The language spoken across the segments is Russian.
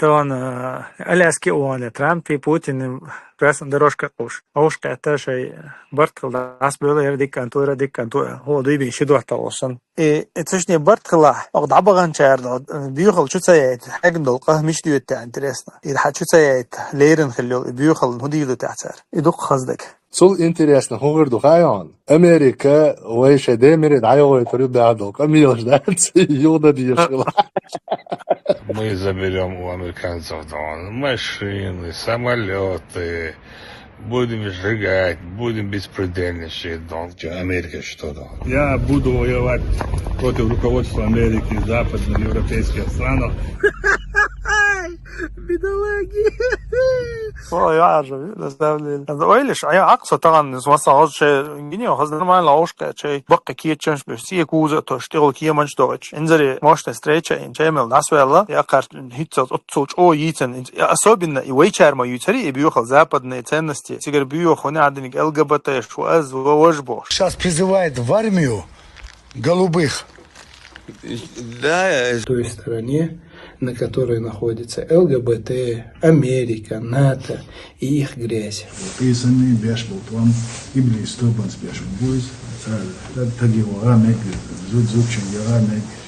طبعا Аляски уоля Трамп и Путин прясно дорожка уж. А уж это шей Бартхла нас было дикантура هو ضيبي شدوا تواصل تشني Бартхла أقد عبغان شعر بيوخل شو سيد حاجة دلقة مش ديو تاع انترسنا إذا حد شو سيد ليرن خليه بيوخل هدي له تعسر يدق خصدك Сол интересно, говорю, хайон. Америка, вейше демерит, айо, это ребяток. Амилш, да? Юда дешево. Мы заберем у американцев машины, самолеты, будем сжигать, будем беспредельничать. Америка что то? Я буду воевать против руководства Америки, западноевропейских стран. بيدواجي والله يعجب استاذ ويلش اقصى طبعا وصل شيء جنيه وخزنا ما لاوش شيء بقى كي تشنش بسي كوزا تشتغل كي منش دوتش انزل ماشت ستريتش ان جيمل ناس ولا يا قر هيت تصوج او يتن особенно и вечерма ютери бьёхал западные ценности сигар бьёх он адник ЛГБТ шо аз вожбо сейчас призывает в армию голубых. Да, в той стране, на которой находится ЛГБТ, Америка, НАТО и их грязь.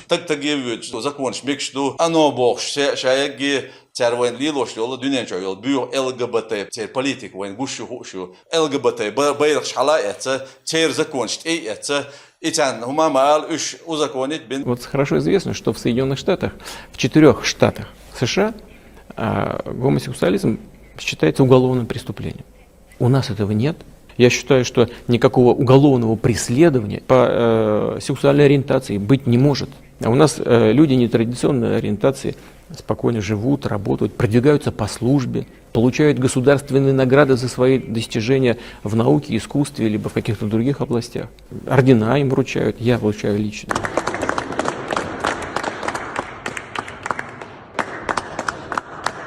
Так тагивют, что закончишь мечту, оно бог, шаяги, царвен лилош, лола дюненчо, лол бью ЛГБТ, цер политик, вен гушу хушу, ЛГБТ, байрах шала, это цер закончить, и это. Вот хорошо известно, что в Соединенных Штатах, в 4 штатах США, гомосексуализм считается уголовным преступлением. У нас этого нет. Я считаю, что никакого уголовного преследования по сексуальной ориентации быть не может. А у нас люди нетрадиционной ориентации спокойно живут, работают, продвигаются по службе, получают государственные награды за свои достижения в науке, искусстве, либо в каких-то других областях. Ордена им вручают, я вручаю лично.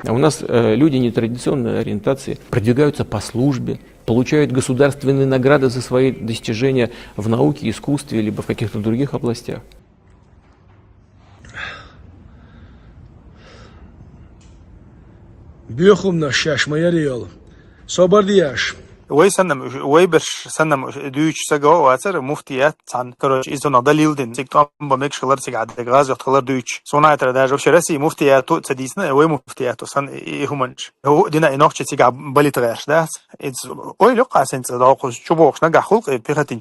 А у нас люди нетрадиционной ориентации продвигаются по службе, получают государственные награды за свои достижения в науке, искусстве, либо в каких-то других областях. بيخم نشاش ما يريال صبر دياش وي سنم وي برش سنم دوش سجوا واتر مفتيات عن كروش إذا دليل دين سيكتوم بمك شغلر سيك عد غاز يختار دوش صناعة ترداج وشرسي مفتيات تديسنا وي مفتيات وسن يهمنش هو دينا إنوش سيك بالي تغيرش ده إذ وي لقى سنت داقوس شبوخش نجح خلق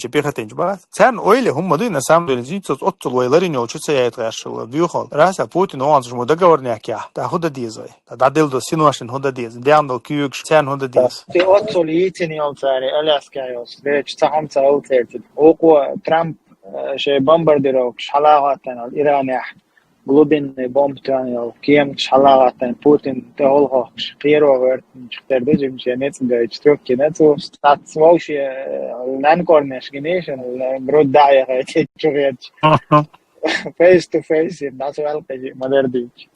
بيختينج بس سان وي اللي هم دين سام دين أطل ويلرين يوش سيات غيرش بيوخال رأس بوتين وانش مدقور نحكيه ده هو ديزاي ده دل دو سينواشن هو ديز ديان دو كيوكش سان هو ديز Alaskajos, već saham caultēti. Oko Trump še bombardiro šalāgāten al Irānijah glubini bombtani al kiem šalāgāten Putin te holhoks qīrovert šterduģim še necindēj čtrukki necu stats vauši nankorneš ginēšan broddāja gai čurieč. Face to face, that's well, Maderdic.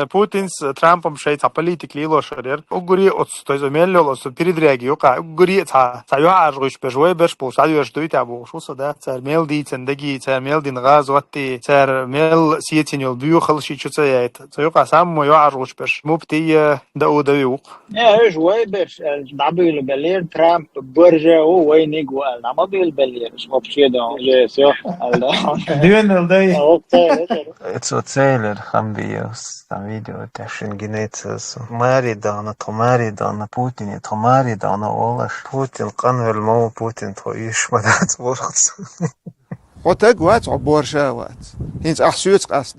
Путинс Трампом шейца политик лило шерер. Угури от той замелло с передреги, ука угури та юаргуш бежой беш по садюш дуйт абу шуса да цар мелди цендеги цар мелдин газ ватти цар мел сиетинил бю خلشي чуцаят. Цаюка сам юаргуш беш мупти даудавюк. ايش وي بش دابيل بلير ترامب برجه وي نيغوال نامبيل بلير شوبشيدو جيسو Eco ceļi ir ambijos, tā video tešin ginēcas. Mēridāna, to mēridāna, Putiņa, to mēridāna, olaš. Putin, kanvel mau Putin, to išmadāts vurts. Otag vats, oboršā vats. Hins ahsūts qasdi.